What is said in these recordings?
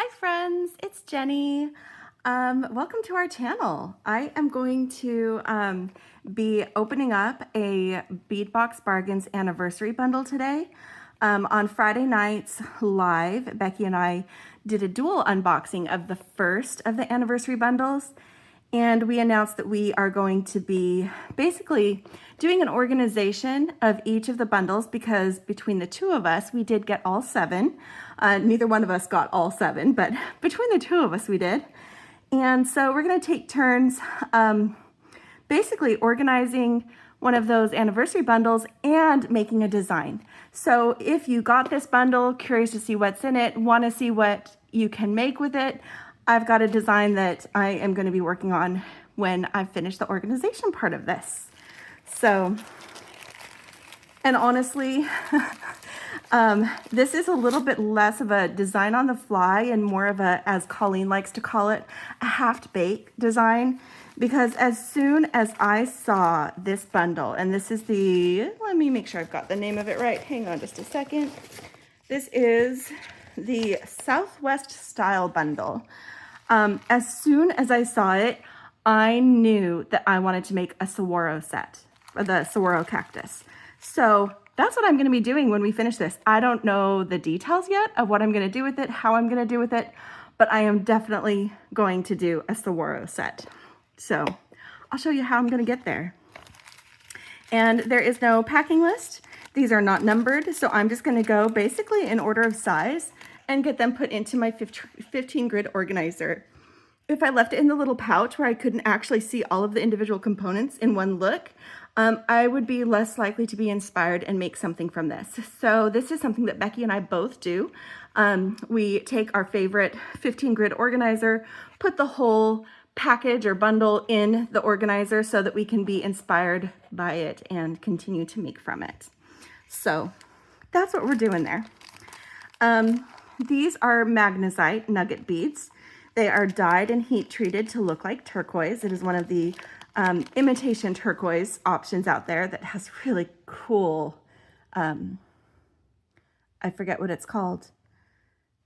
Hi friends, it's Jenny. Welcome to our channel. I am going to be opening up a Bead Box Bargains Anniversary bundle today. On Friday nights live, Beki and I did a dual unboxing of the first of the anniversary bundles, and we announced that we are going to be basically doing an organization of each of the bundles because between the two of us, we did get all seven. Neither one of us got all seven, but between the two of us, we did. And so we're going to take turns basically organizing one of those anniversary bundles and making a design. So if you got this bundle, curious to see what's in it, want to see what you can make with it, I've got a design that I am going to be working on when I finish the organization part of this. So, and honestly, this is a little bit less of a design on the fly and more of a, as Colleen likes to call it, a half-baked design. Because as soon as I saw this bundle, and this is the, let me make sure I've got the name of it right. Hang on just a second. This is the Southwest Style Bundle. As soon as I saw it, I knew that I wanted to make a saguaro set, or the saguaro cactus. So that's what I'm going to be doing when we finish this. I don't know the details yet of what I'm going to do with it, how I'm going to do with it, but I am definitely going to do a saguaro set. So I'll show you how I'm going to get there. And there is no packing list. These are not numbered, so I'm just going to go basically in order of size and get them put into my 15 grid organizer. If I left it in the little pouch where I couldn't actually see all of the individual components in one look, I would be less likely to be inspired and make something from this. So this is something that Beki and I both do. We take our favorite 15 grid organizer, put the whole package or bundle in the organizer so that we can be inspired by it and continue to make from it. So that's what we're doing there. These are magnesite nugget beads. They are dyed and heat treated to look like turquoise. It is one of the imitation turquoise options out there that has really cool, I forget what it's called.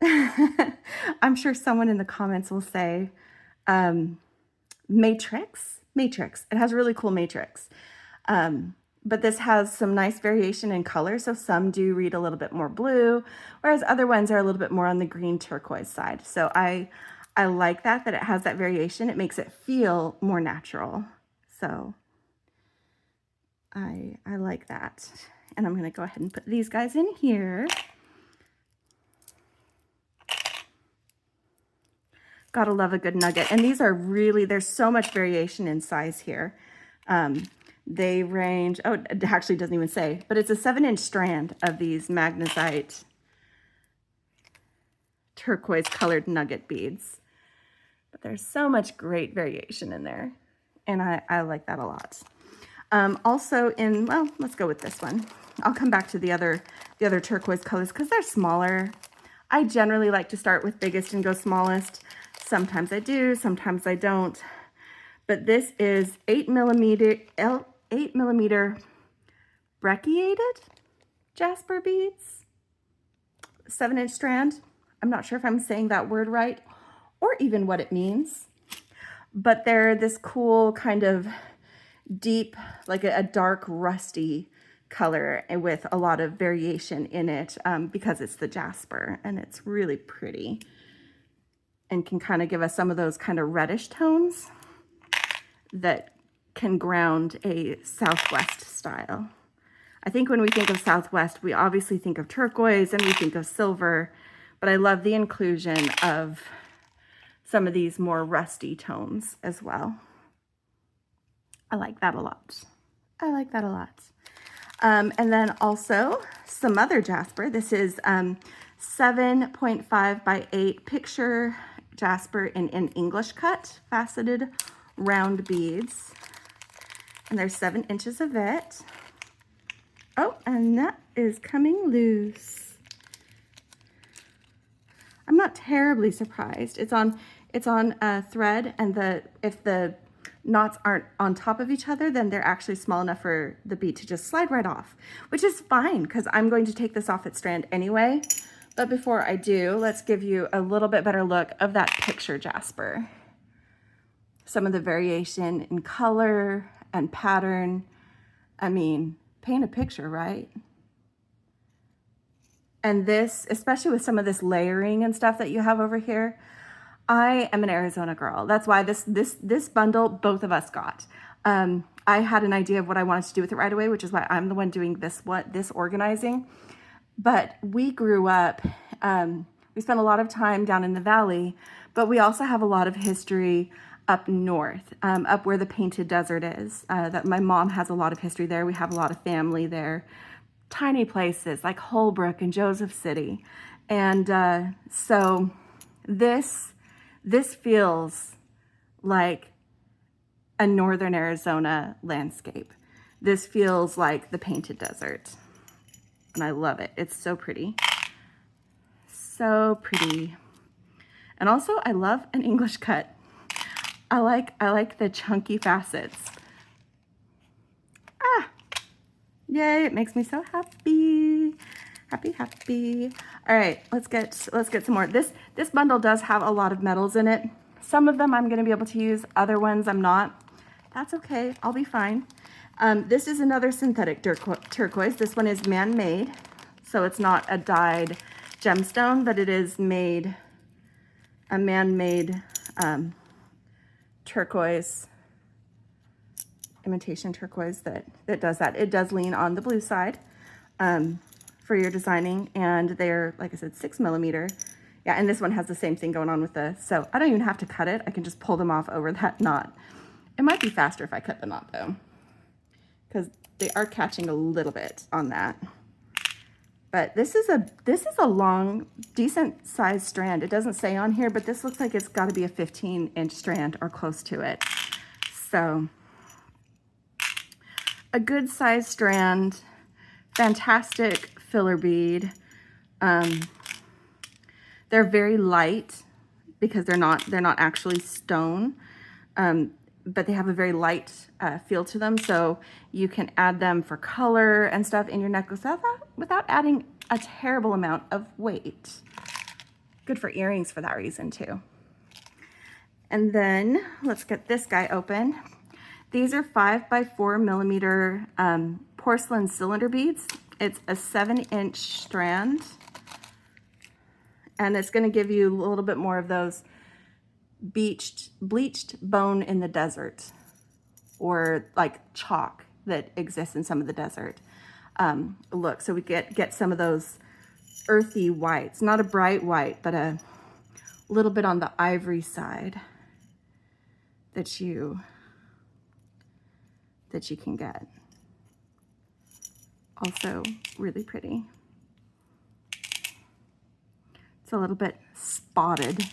I'm sure someone in the comments will say matrix. It has really cool matrix. But this has some nice variation in color. So some do read a little bit more blue, whereas other ones are a little bit more on the green turquoise side. So I like that it has that variation. It makes it feel more natural. So I like that. And I'm going to go ahead and put these guys in here. Gotta love a good nugget. And these are really, there's so much variation in size here. They range, oh, it actually doesn't even say, but it's a 7-inch strand of these magnesite turquoise colored nugget beads. But there's so much great variation in there. And I like that a lot. Also in, well, let's go with this one. I'll come back to the other turquoise colors because they're smaller. I generally like to start with biggest and go smallest. Sometimes I do, sometimes I don't. But this is 8 millimeter brecciated jasper beads, 7-inch strand. I'm not sure if I'm saying that word right or even what it means, but they're this cool kind of deep, like a dark rusty color and with a lot of variation in it because it's the jasper and it's really pretty and can kind of give us some of those kind of reddish tones that can ground a Southwest style. I think when we think of Southwest, we obviously think of turquoise and we think of silver, but I love the inclusion of some of these more rusty tones as well. I like that a lot. I like that a lot. And then also some other jasper. This is 7.5 by 8 picture jasper in an English cut, faceted round beads. And there's 7 inches of it. Oh, and that is coming loose. I'm not terribly surprised. It's on a thread, and if the knots aren't on top of each other, then they're actually small enough for the bead to just slide right off, which is fine because I'm going to take this off its strand anyway. But before I do, let's give you a little bit better look of that picture jasper. Some of the variation in color and pattern. I mean, paint a picture, right? And this, especially with some of this layering and stuff that you have over here, I am an Arizona girl. That's why this bundle, both of us got. I had an idea of what I wanted to do with it right away, which is why I'm the one doing this organizing. But we grew up, we spent a lot of time down in the valley, but we also have a lot of history up north, up where the Painted Desert is. That my mom has a lot of history there. We have a lot of family there. Tiny places like Holbrook and Joseph City. And so this feels like a northern Arizona landscape. This feels like the Painted Desert. And I love it. It's so pretty. So pretty. And also I love an English cut. I like the chunky facets. Ah! Yay, it makes me so happy. Happy. All right, let's get some more. This bundle does have a lot of metals in it. Some of them I'm gonna be able to use, other ones I'm not. That's okay, I'll be fine. This is another synthetic turquoise. This one is man-made, so it's not a dyed gemstone, but it is a man-made turquoise, imitation turquoise that does that. It does lean on the blue side for your designing, and they're, like I said, 6mm. Yeah, and this one has the same thing going on with so I don't even have to cut it. I can just pull them off over that knot. It might be faster if I cut the knot though, because they are catching a little bit on that. But this is a long, decent sized strand. It doesn't say on here, but this looks like it's got to be a 15-inch strand or close to it. So a good sized strand, fantastic filler bead. They're very light because they're not actually stone, but they have a very light feel to them, so you can add them for color and stuff in your necklace without adding a terrible amount of weight. Good for earrings for that reason too. And then let's get this guy open. These are 5x4mm porcelain cylinder beads. It's a 7-inch strand, and it's going to give you a little bit more of those bleached bone in the desert, or like chalk that exists in some of the desert look. So we get some of those earthy whites, not a bright white, but a little bit on the ivory side that you can get. Also really pretty. It's a little bit spotted.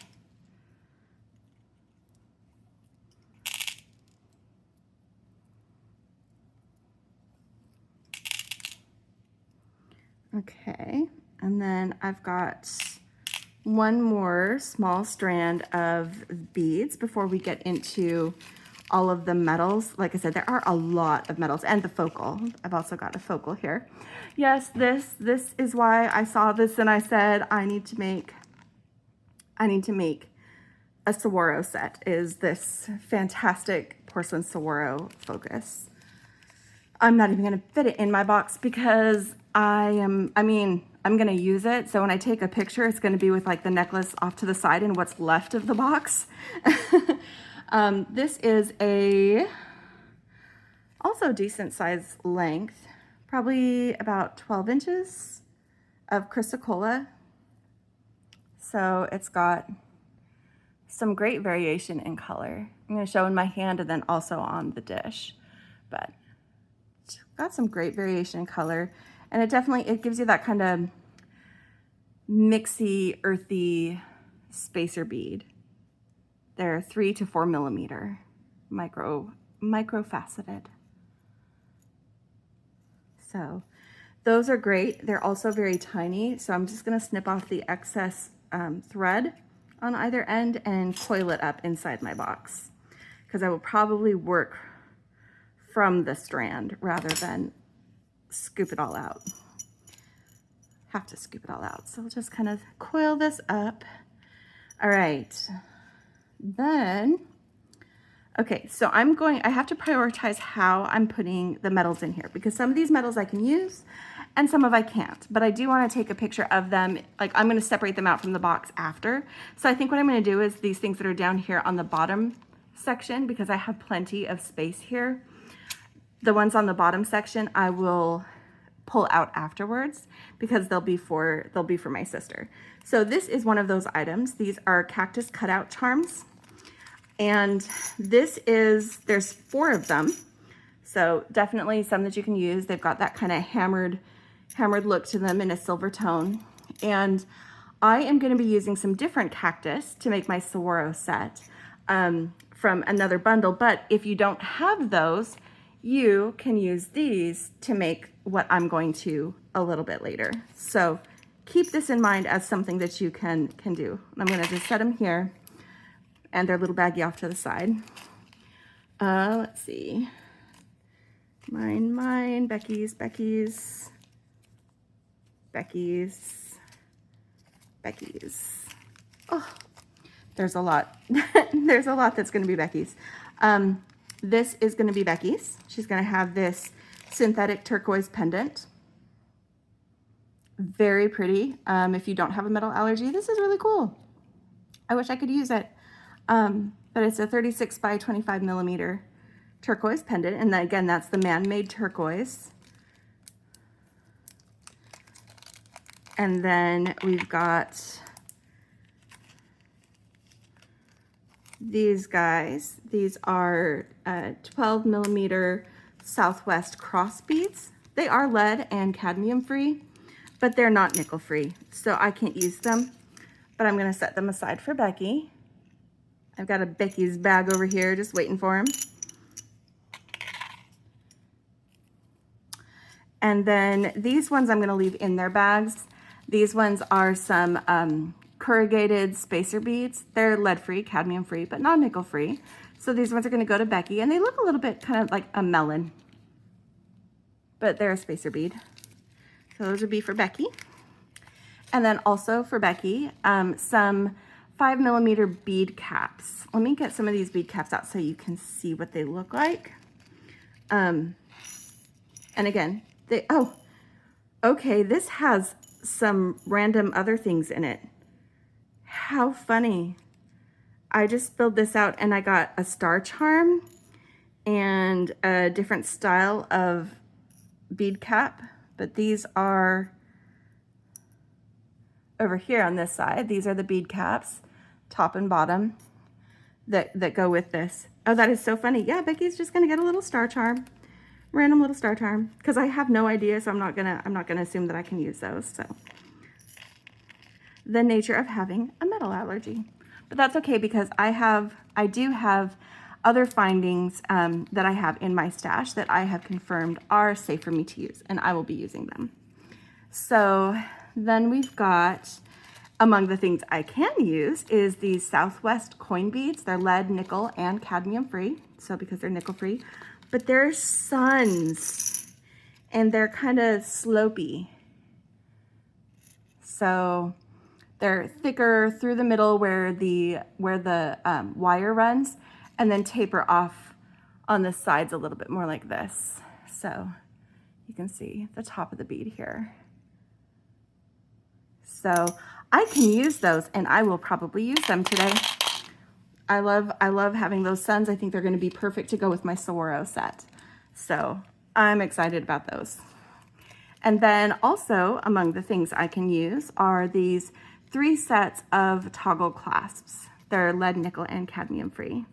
Okay, and then I've got one more small strand of beads before we get into all of the metals. Like I said, there are a lot of metals, and the focal. I've also got a focal here. Yes, this is why I saw this and I said I need to make a Saguaro set. Is this fantastic porcelain Saguaro focus. I'm not even gonna fit it in my box because I'm gonna use it. So when I take a picture, it's gonna be with like the necklace off to the side and what's left of the box. This is also decent size length, probably about 12 inches of chrysocolla. So it's got some great variation in color. I'm gonna show in my hand and then also on the dish, but it's got some great variation in color. And it gives you that kind of mixy, earthy spacer bead. They're 3 to 4mm, micro faceted. So those are great. They're also very tiny. So I'm just gonna snip off the excess thread on either end and coil it up inside my box, because I will probably work from the strand rather than scoop it all out. have to scoop it all out. So we'll just kind of coil this up. All right, then, okay, so I have to prioritize how I'm putting the metals in here, because some of these metals I can use and some of I can't, but I do want to take a picture of them. Like, I'm going to separate them out from the box after. So I think what I'm going to do is these things that are down here on the bottom section, because I have plenty of space here, the ones on the bottom section I will pull out afterwards, because they'll be for my sister. So this is one of those items. These are cactus cutout charms. And there's 4 of them. So definitely some that you can use. They've got that kind of hammered look to them in a silver tone. And I am going to be using some different cactus to make my Saguaro set from another bundle. But if you don't have those, you can use these to make what I'm going to a little bit later. So keep this in mind as something that you can do. I'm going to just set them here, and their little baggie off to the side. Let's see. Mine, Beky's. Oh, there's a lot. There's a lot that's going to be Beky's. This is going to be Beky's. She's going to have this synthetic turquoise pendant. Very pretty. If you don't have a metal allergy, this is really cool. I wish I could use it. But it's a 36 by 25 millimeter turquoise pendant. And then, again, that's the man-made turquoise. And then we've got these guys. These are 12 millimeter Southwest cross beads. They are lead and cadmium free, but they're not nickel free, so I can't use them. But I'm going to set them aside for Beky. I've got a Beky's bag over here just waiting for him. And then these ones I'm going to leave in their bags. These ones are some corrugated spacer beads. They're lead-free, cadmium-free, but not nickel-free. So these ones are going to go to Beky, and they look a little bit kind of like a melon, but they're a spacer bead. So those would be for Beky. And then also for Beky, some 5 millimeter bead caps. Let me get some of these bead caps out so you can see what they look like. And again, okay, this has some random other things in it. How funny. I just spilled this out and I got a star charm and a different style of bead cap, but these are over here on this side. These are the bead caps, top and bottom, that go with this. Oh, that is so funny. Yeah, Beky's just gonna get a little star charm, random little star charm, because I have no idea, so I'm not gonna assume that I can use those. So the nature of having a metal allergy, but that's okay, because I do have other findings that I have in my stash that I have confirmed are safe for me to use, and I will be using them. So then we've got, among the things I can use is these Southwest coin beads. They're lead, nickel, and cadmium free. So because they're nickel free, but they're suns and they're kind of slopey. So they're thicker through the middle where the wire runs, and then taper off on the sides a little bit more like this. So you can see the top of the bead here. So I can use those, and I will probably use them today. I love having those suns. I think they're going to be perfect to go with my Saguaro set. So I'm excited about those. And then also among the things I can use are these 3 sets of toggle clasps. They're lead, nickel, and cadmium free.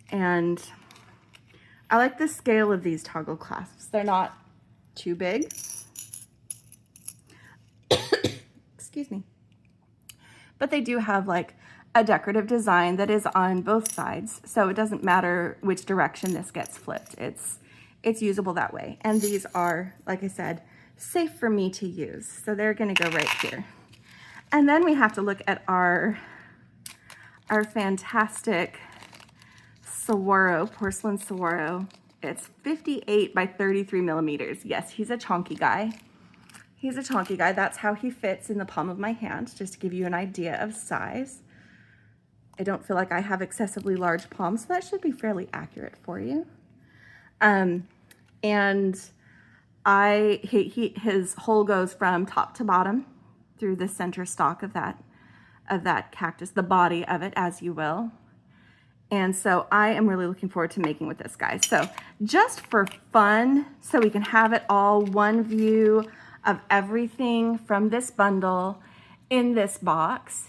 And I like the scale of these toggle clasps. They're not too big. Excuse me. But they do have like a decorative design that is on both sides. So it doesn't matter which direction this gets flipped. It's usable that way. And these are, like I said, safe for me to use. So they're gonna go right here. And then we have to look at our fantastic Saguaro, porcelain Saguaro. It's 58 by 33 millimeters. Yes, he's a chonky guy. He's a chunky guy. That's how he fits in the palm of my hand, just to give you an idea of size. I don't feel like I have excessively large palms, so that should be fairly accurate for you. And his hole goes from top to bottom through the center stalk of that cactus, the body of it, as you will. And so I am really looking forward to making with this guy. So just for fun, so we can have it all one view of everything from this bundle in this box.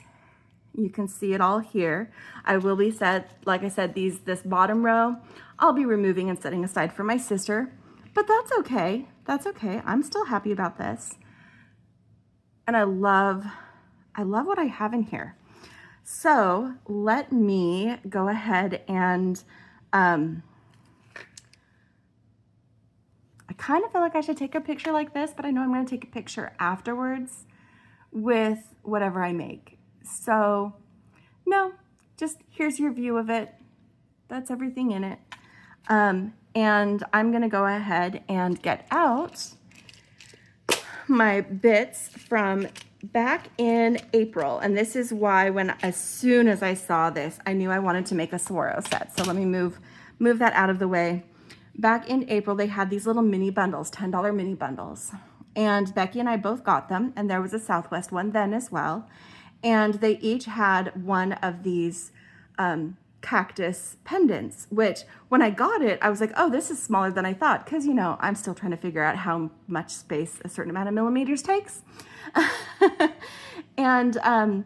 You can see it all here. I will be like I said, this bottom row, I'll be removing and setting aside for my sister, but that's okay. That's okay. I'm still happy about this. And I love what I have in here. So let me go ahead and, I kind of feel like I should take a picture like this, but I know I'm going to take a picture afterwards with whatever I make. So no, just here's your view of it. That's everything in it. And I'm going to go ahead and get out my bits from back in April. And this is why as soon as I saw this, I knew I wanted to make a Saguaro set. So let me move that out of the way. Back in April, they had these little mini bundles, $10 mini bundles. And Beki and I both got them. And there was a Southwest one then as well. And they each had one of these cactus pendants, which when I got it, I was like, oh, this is smaller than I thought. Because, you know, I'm still trying to figure out how much space a certain amount of millimeters takes. And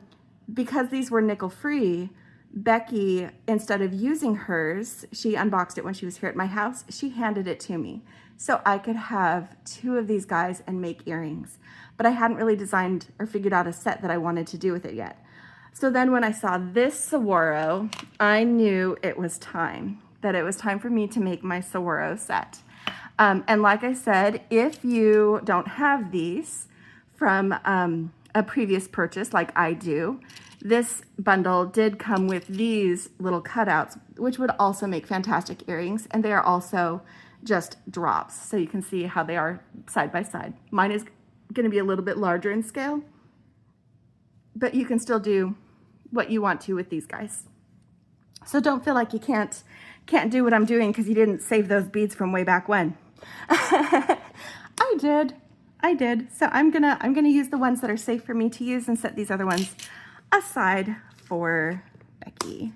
because these were nickel free, Beki, instead of using hers, she unboxed it when she was here at my house. She handed it to me so I could have 2 of these guys and make earrings. But I hadn't really designed or figured out a set that I wanted to do with it yet. So then when I saw this Saguaro, I knew it was time, that it was time for me to make my Saguaro set. And like I said, if you don't have these from a previous purchase like I do, this bundle did come with these little cutouts, which would also make fantastic earrings. And they are also just drops. So you can see how they are side by side. Mine is going to be a little bit larger in scale, but you can still do what you want to with these guys. So don't feel like you can't do what I'm doing because you didn't save those beads from way back when. I did. So I'm gonna use the ones that are safe for me to use and set these other ones aside for Beki.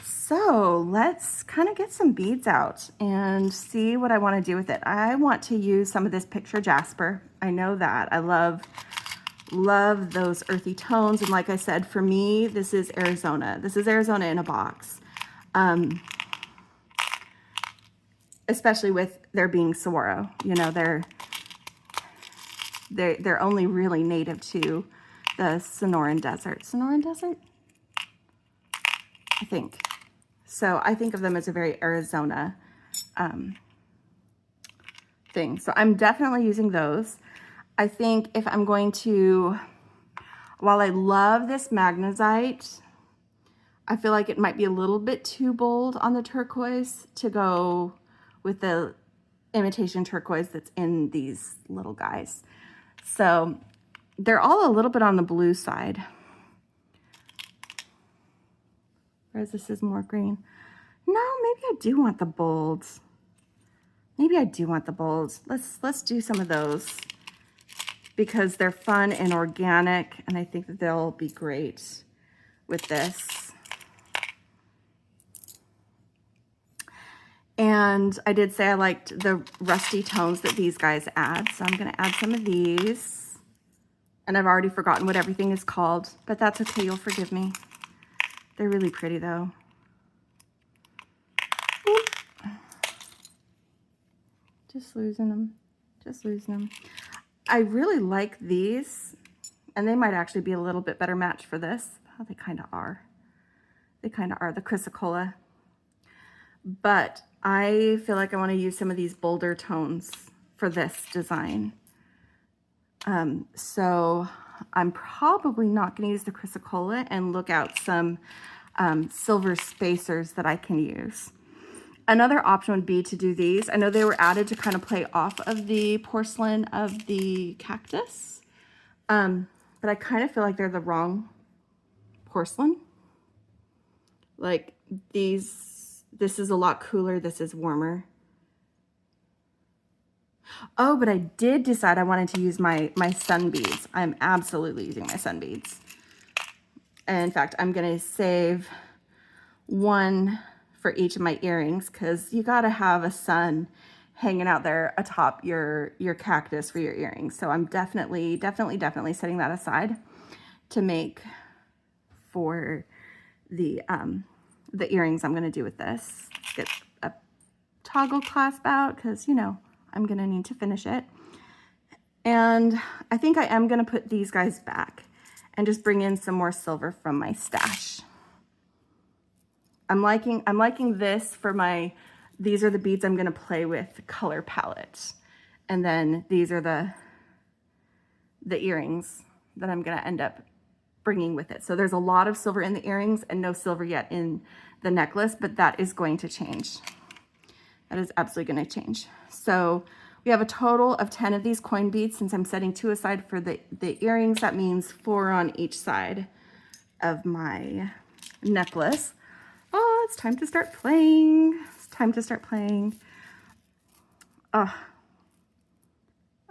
So let's kind of get some beads out and see what I want to do with it. I want to use some of this picture jasper. I know that. I love those earthy tones. And like I said, for me, this is Arizona. This is Arizona in a box. Especially with there being saguaro. You know, they're only really native to the Sonoran Desert. Sonoran Desert? I think. So I think of them as a very Arizona thing. So I'm definitely using those. I think if I'm going to, while I love this magnesite, I feel like it might be a little bit too bold on the turquoise to go with the imitation turquoise that's in these little guys. So they're all a little bit on the blue side. Whereas this is more green. No, maybe I do want the bolds. Maybe I do want the bolds. Let's do some of those because they're fun and organic, and I think that they'll be great with this. And I did say I liked the rusty tones that these guys add, so I'm gonna add some of these. And I've already forgotten what everything is called, but that's okay, you'll forgive me. They're really pretty though. Oop. Just losing them. I really like these, and they might actually be a little bit better match for this. Oh, they kind of are. They kind of are, the chrysocolla. But I feel like I want to use some of these bolder tones for this design. So I'm probably not going to use the chrysocolla and look out some silver spacers that I can use. Another option would be to do these. I know they were added to kind of play off of the porcelain of the cactus, but I kind of feel like they're the wrong porcelain. Like this is a lot cooler, this is warmer. Oh, but I did decide I wanted to use my sun beads. I'm absolutely using my sun beads. And in fact, I'm gonna save one for each of my earrings because you gotta have a sun hanging out there atop your cactus for your earrings. So I'm definitely setting that aside to make for the earrings I'm gonna do with this. Let's get a toggle clasp out because, you know, I'm gonna need to finish it. And I think I am gonna put these guys back and just bring in some more silver from my stash. I'm liking this for my, these are the beads I'm gonna play with color palette. And then these are the earrings that I'm gonna end up bringing with it. So there's a lot of silver in the earrings and no silver yet in the necklace, but that is going to change. That is absolutely gonna change. So we have a total of 10 of these coin beads. Since I'm setting 2 aside for the earrings, that means 4 on each side of my necklace. Oh, it's time to start playing. It's time to start playing. Oh,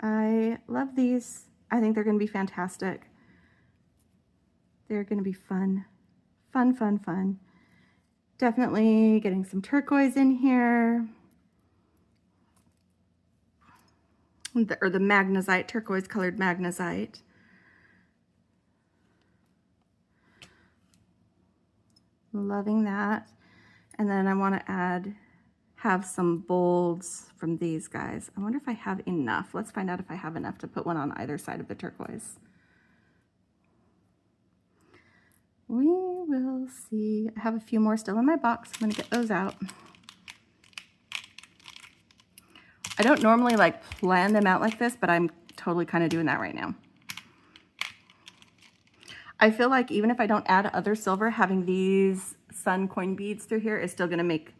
I love these. I think they're gonna be fantastic. They're gonna be fun. Fun, fun, fun. Definitely getting some turquoise in here. Or the magnesite, turquoise colored magnesite. Loving that. And then I want to have some bolds from these guys. I wonder if I have enough. Let's find out if I have enough to put one on either side of the turquoise. We will see. I have a few more still in my box. I'm going to get those out. I don't normally like plan them out like this, but I'm totally kind of doing that right now. I feel like even if I don't add other silver, having these sun coin beads through here is still going to make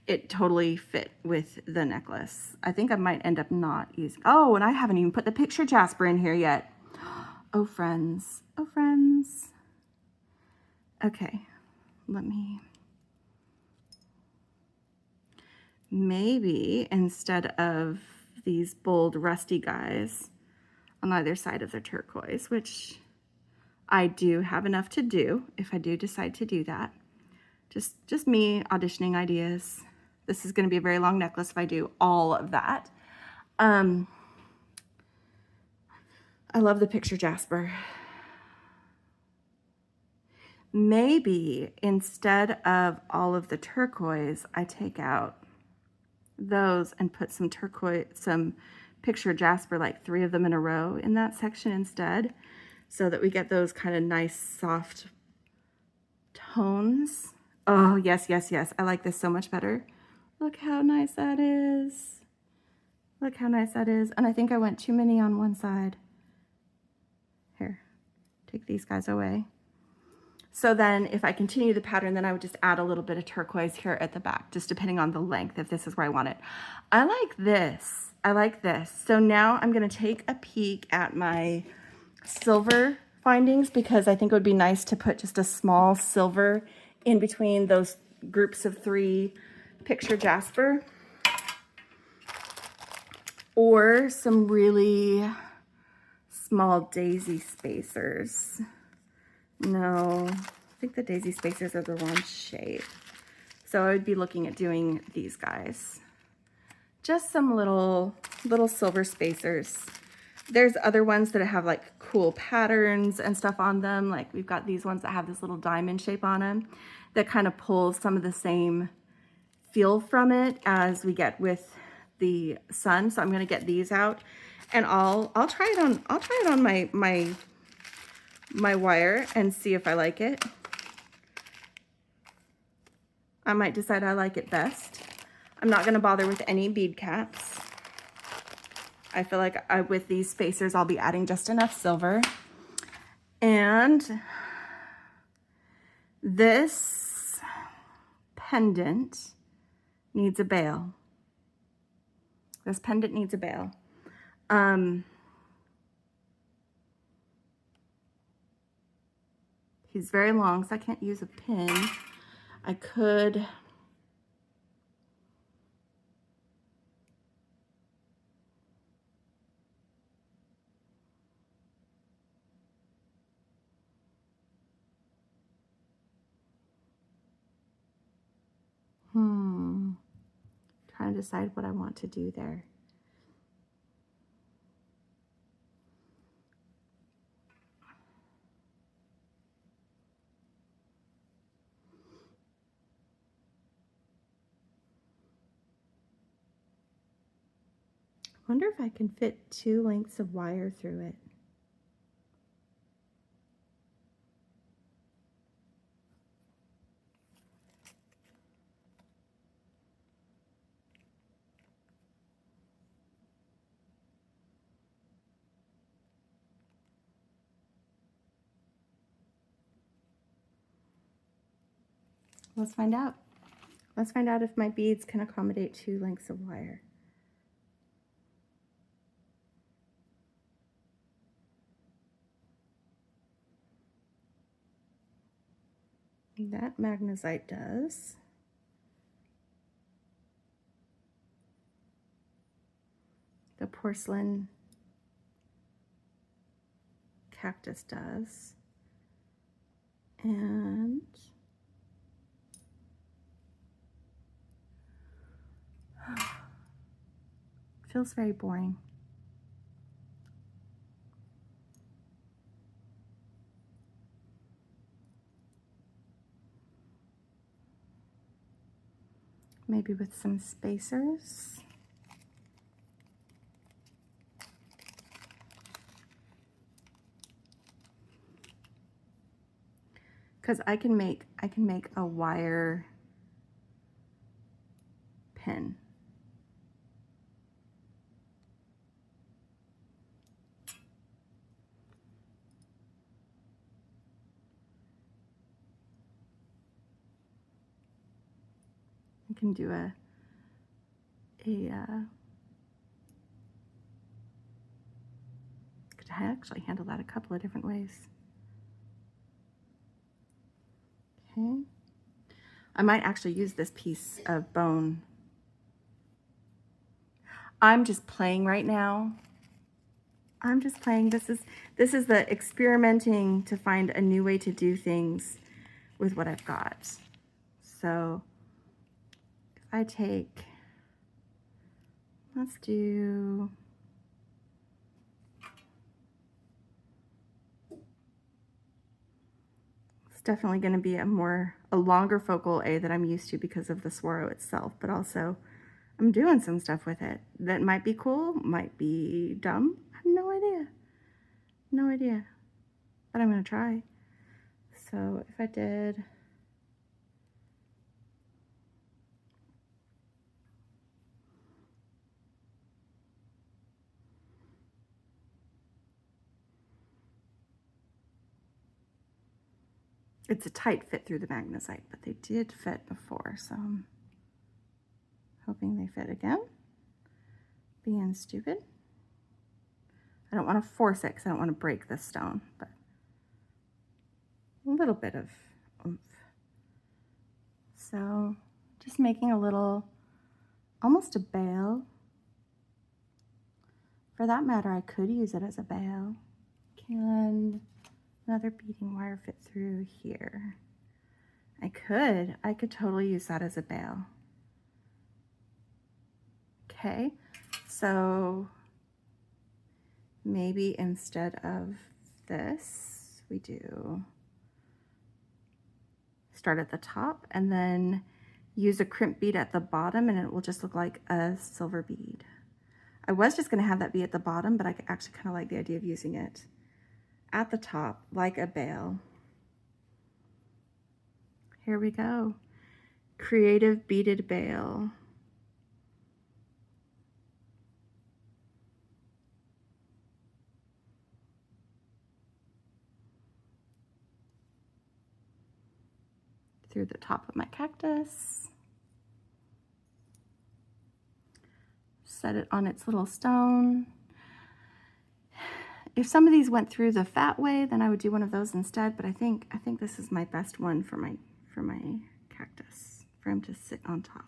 it totally fit with the necklace. I think I might end up not using, oh, and I haven't even put the picture jasper in here yet. Oh, friends. Oh, friends. Okay, let me, maybe instead of these bold rusty guys on either side of the turquoise, which I do have enough to do if I do decide to do that. Just me auditioning ideas. This is going to be a very long necklace if I do all of that. I love the picture jasper. Maybe instead of all of the turquoise, I take out those and put some turquoise, some picture jasper, like 3 of them in a row in that section instead, so that we get those kind of nice soft tones. Oh, yes, yes, yes. I like this so much better. Look how nice that is. Look how nice that is. And I think I went too many on one side. Here, take these guys away. So then if I continue the pattern, then I would just add a little bit of turquoise here at the back, just depending on the length, if this is where I want it. I like this. I like this. So now I'm going to take a peek at my silver findings, because I think it would be nice to put just a small silver in between those groups of 3 picture jasper, or some really small daisy spacers. No, I think the daisy spacers are the wrong shape. So I would be looking at doing these guys. Just some little silver spacers. There's other ones that have like cool patterns and stuff on them. Like we've got these ones that have this little diamond shape on them that kind of pulls some of the same feel from it as we get with the sun. So I'm gonna get these out, and I'll try it on my wire and see if I like it. I might decide I like it best. I'm not gonna bother with any bead caps. I feel like with these spacers, I'll be adding just enough silver. And this pendant needs a bail. This pendant needs a bail. He's very long, so I can't use a pin. I could... Trying to decide what I want to do there. I wonder if I can fit 2 lengths of wire through it. Let's find out. Let's find out if my beads can accommodate 2 lengths of wire. That magnesite does. The porcelain cactus does. And feels very boring. Maybe with some spacers. Because I can make a wire pin. I can do I could actually handle that a couple of different ways. Okay. I might actually use this piece of bone. I'm just playing right now. I'm just playing. This is the experimenting to find a new way to do things with what I've got. So if I take, let's do, it's definitely going to be a longer focal A that I'm used to because of the Saguaro itself, but also I'm doing some stuff with it that might be cool, might be dumb. I have no idea. No idea. But I'm going to try. So if I did, it's a tight fit through the magnesite, but they did fit before, so I'm hoping they fit again. Being stupid. I don't want to force it because I don't want to break this stone, but a little bit of oomph. So just making a little, almost a bail. For that matter, I could use it as a bail. Can another beading wire fit through here? I could totally use that as a bail. Okay, so maybe instead of this, we do start at the top and then use a crimp bead at the bottom, and it will just look like a silver bead. I was just gonna have that be at the bottom, but I actually kind of like the idea of using it at the top like a bail. Here we go. Creative beaded bail. Through the top of my cactus. set it on its little stone. If some of these went through the fat way, then I would do one of those instead, but I think this is my best one for my cactus, for him to sit on top.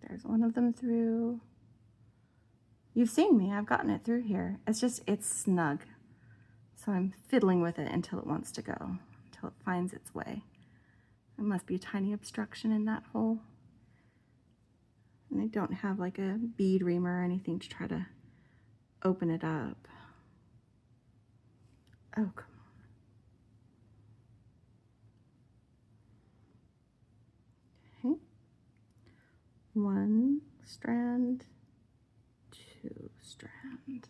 There's one of them through. You've seen me, I've gotten it through here. It's snug. So I'm fiddling with it until it wants to go, until it finds its way. There must be a tiny obstruction in that hole. And I don't have like a bead reamer or anything to try to open it up. Oh, come on. Okay. One strand, two strand.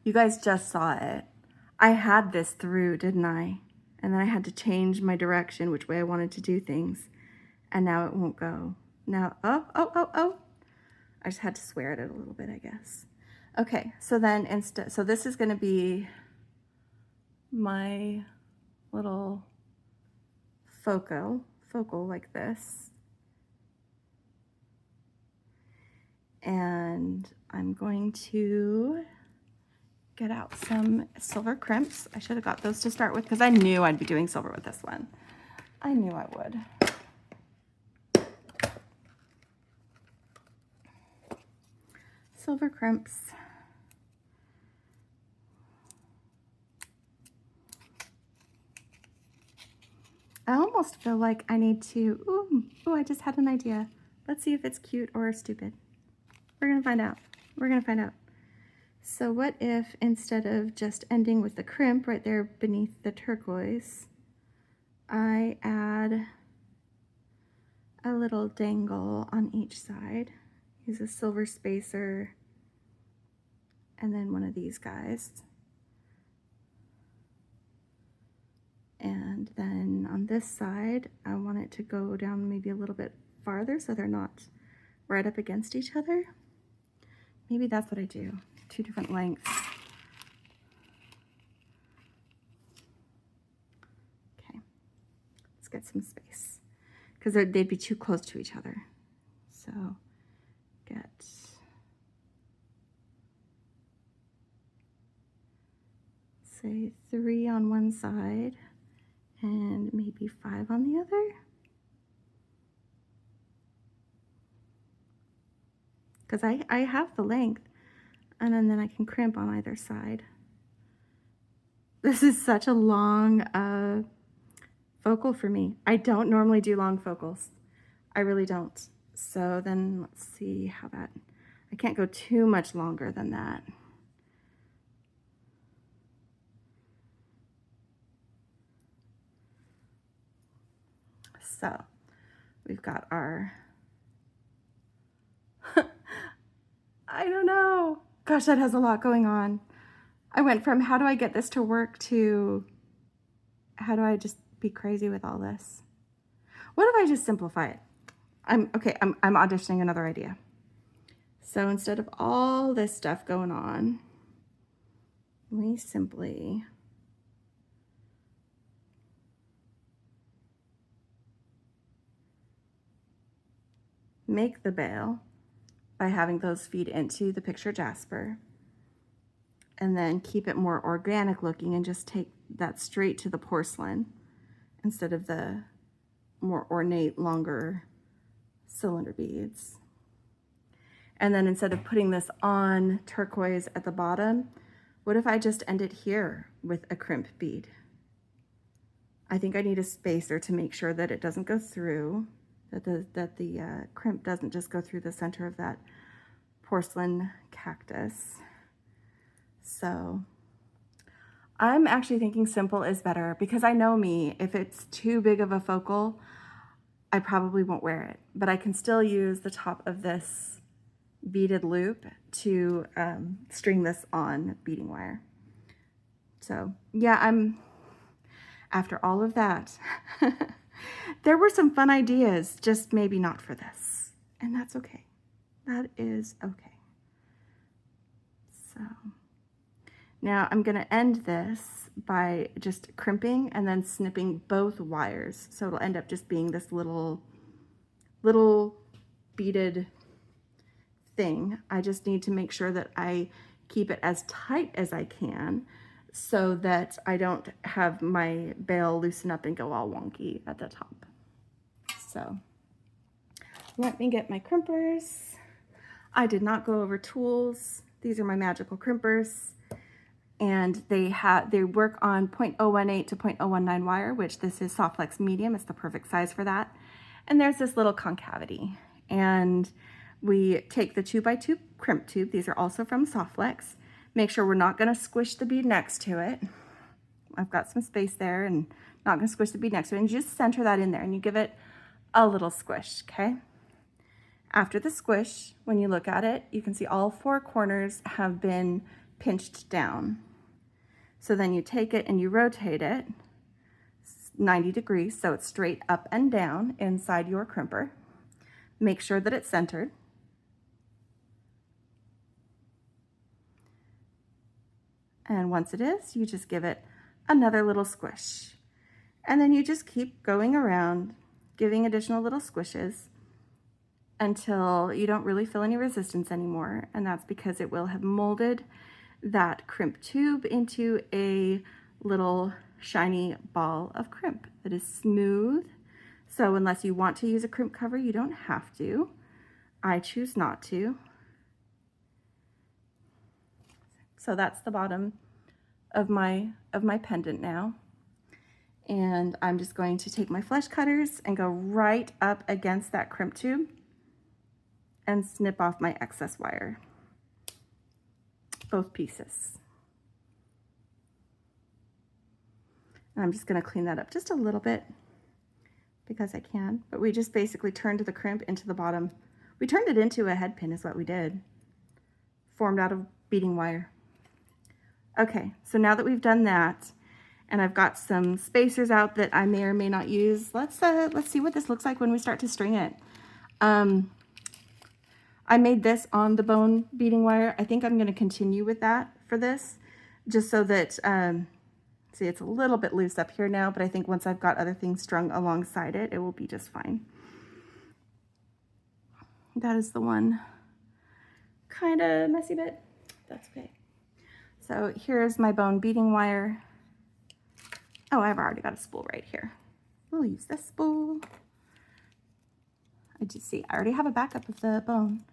You guys just saw it. I had this through, didn't I? And then I had to change my direction, which way I wanted to do things. And now it won't go. Now, oh. I just had to swear at it a little bit, I guess. Okay, so then so this is gonna be my little focal like this. And I'm going to get out some silver crimps. I should have got those to start with because I knew I'd be doing silver with this one. I knew I would. Silver crimps. I almost feel like I need to, ooh, I just had an idea. Let's see if it's cute or stupid. We're gonna find out. We're gonna find out. So what if instead of just ending with the crimp right there beneath the turquoise, I add a little dangle on each side. Use a silver spacer and then one of these guys. And then on this side, I want it to go down maybe a little bit farther so they're not right up against each other. Maybe that's what I do. 2 different lengths. Okay, let's get some space because they'd be too close to each other. So get say 3 on one side and maybe 5 on the other. Because I have the length, and then I can crimp on either side. This is such a long focal for me. I don't normally do long focals. I really don't. So then let's see how that, I can't go too much longer than that. So we've got our, I don't know. Gosh, that has a lot going on. I went from how do I get this to work to how do I just be crazy with all this? What if I just simplify it? I'm auditioning another idea. So instead of all this stuff going on, we simply make the bail by having those feed into the picture jasper and then keep it more organic looking and just take that straight to the porcelain instead of the more ornate, longer cylinder beads. And then instead of putting this on turquoise at the bottom, what if I just end it here with a crimp bead? I think I need a spacer to make sure that it doesn't go through, that the crimp doesn't just go through the center of that porcelain cactus. So I'm actually thinking simple is better because I know me, if it's too big of a focal, I probably won't wear it, but I can still use the top of this beaded loop to string this on beading wire. So yeah, after all of that, there were some fun ideas, just maybe not for this. And that's okay. That is okay. So now I'm going to end this by just crimping and then snipping both wires. So it'll end up just being this little beaded thing. I just need to make sure that I keep it as tight as I can so that I don't have my bail loosen up and go all wonky at the top. So let me get my crimpers. I did not go over tools. These are my magical crimpers, and they work on 0.018 to 0.019 wire, which this is soft flex medium. It's the perfect size for that. And there's this little concavity, and we take the 2x2 crimp tube. These are also from Soft Flex. Make sure we're not going to squish the bead next to it. I've got some space there and not going to squish the bead next to it. And you just center that in there and you give it a little squish, okay? After the squish, when you look at it, you can see all four corners have been pinched down. So then you take it and you rotate it 90 degrees so it's straight up and down inside your crimper. Make sure that it's centered. And once it is, you just give it another little squish. And then you just keep going around, giving additional little squishes until you don't really feel any resistance anymore. And that's because it will have molded that crimp tube into a little shiny ball of crimp that is smooth. So unless you want to use a crimp cover, you don't have to. I choose not to. So that's the bottom of my pendant now. And I'm just going to take my flesh cutters and go right up against that crimp tube and snip off my excess wire, both pieces. And I'm just going to clean that up just a little bit because I can, but we just basically turned the crimp into the bottom. We turned it into a head pin is what we did, formed out of beading wire. Okay, so now that we've done that, and I've got some spacers out that I may or may not use, let's see what this looks like when we start to string it. I made this on the bone beading wire. I think I'm going to continue with that for this, just so that, see, it's a little bit loose up here now, but I think once I've got other things strung alongside it, it will be just fine. That is the one kind of messy bit. That's okay. So here's my bone beading wire. Oh, I've already got a spool right here. We'll use this spool. I just see, I already have a backup of the bone.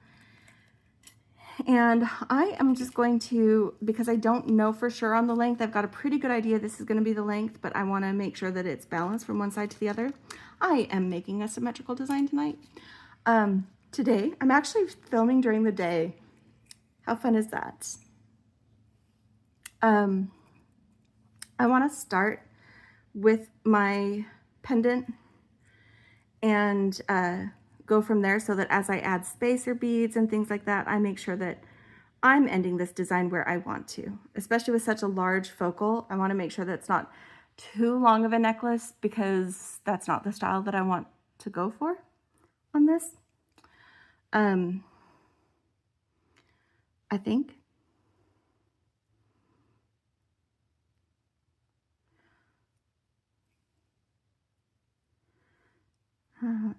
And I am just going to, because I don't know for sure on the length, I've got a pretty good idea this is going to be the length, but I want to make sure that it's balanced from one side to the other. I am making a symmetrical design tonight. Today, I'm actually filming during the day. How fun is that? I want to start with my pendant and go from there so that as I add spacer beads and things like that, I make sure that I'm ending this design where I want to. Especially with such a large focal, I want to make sure that it's not too long of a necklace because that's not the style that I want to go for on this. I think. I'm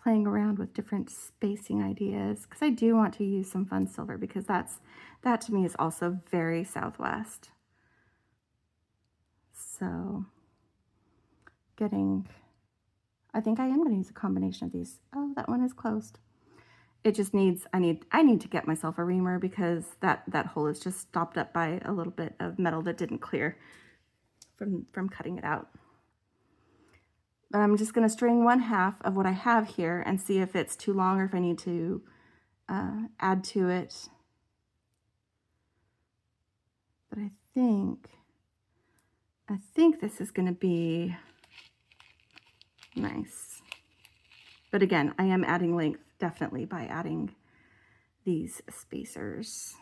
playing around with different spacing ideas because I do want to use some fun silver because that to me is also very Southwest. So I think I am going to use a combination of these. Oh, that one is closed. It just needs, I need to get myself a reamer because that hole is just stopped up by a little bit of metal that didn't clear from cutting it out. But I'm just going to string 1/2 of what I have here and see if it's too long or if I need to add to it. But I think this is going to be nice. But again, I am adding length definitely by adding these spacers.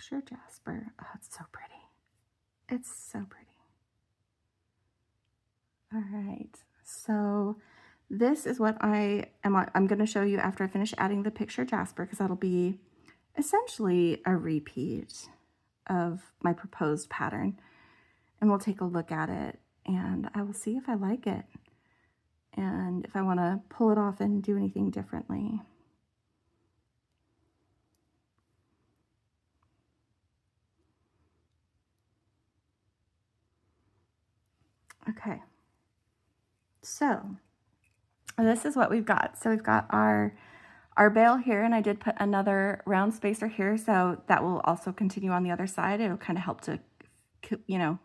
picture jasper. Oh, it's so pretty. It's so pretty. All right, so this is what I'm going to show you after I finish adding the picture jasper, because that'll be essentially a repeat of my proposed pattern. And we'll take a look at it and I will see if I like it and if I want to pull it off and do anything differently. Okay, so this is what we've got. So we've got our bail here, and I did put another round spacer here, so that will also continue on the other side. It'll kind of help to, you know,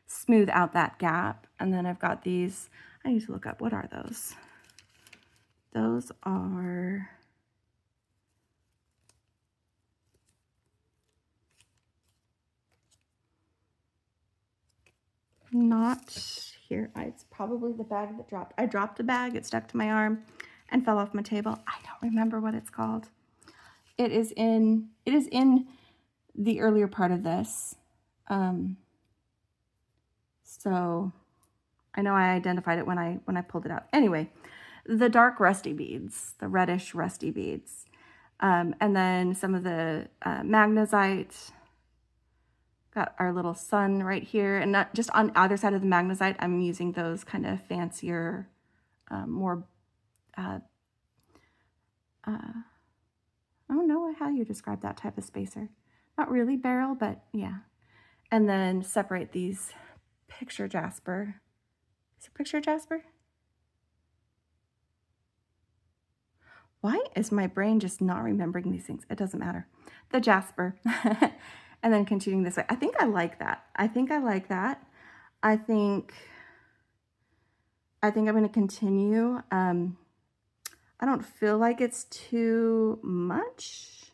smooth out that gap. And then I've got these, I need to look up, what are those? Those are, not here. It's probably the bag that dropped. I dropped a bag, it stuck to my arm and fell off my table. I don't remember what it's called. It is in the earlier part of this. So I know I identified it when I pulled it out. Anyway, the dark rusty beads, the reddish rusty beads. And then some of the magnesite. Got our little sun right here, and not just on either side of the magnesite. I'm using those kind of fancier, more, I don't know how you describe that type of spacer. Not really barrel, but yeah. And then separate these picture jasper. Is it picture jasper? Why is my brain just not remembering these things? It doesn't matter. The jasper. And then continuing this way. I think I like that. I think I like that. I think I'm going to continue. I don't feel like it's too much.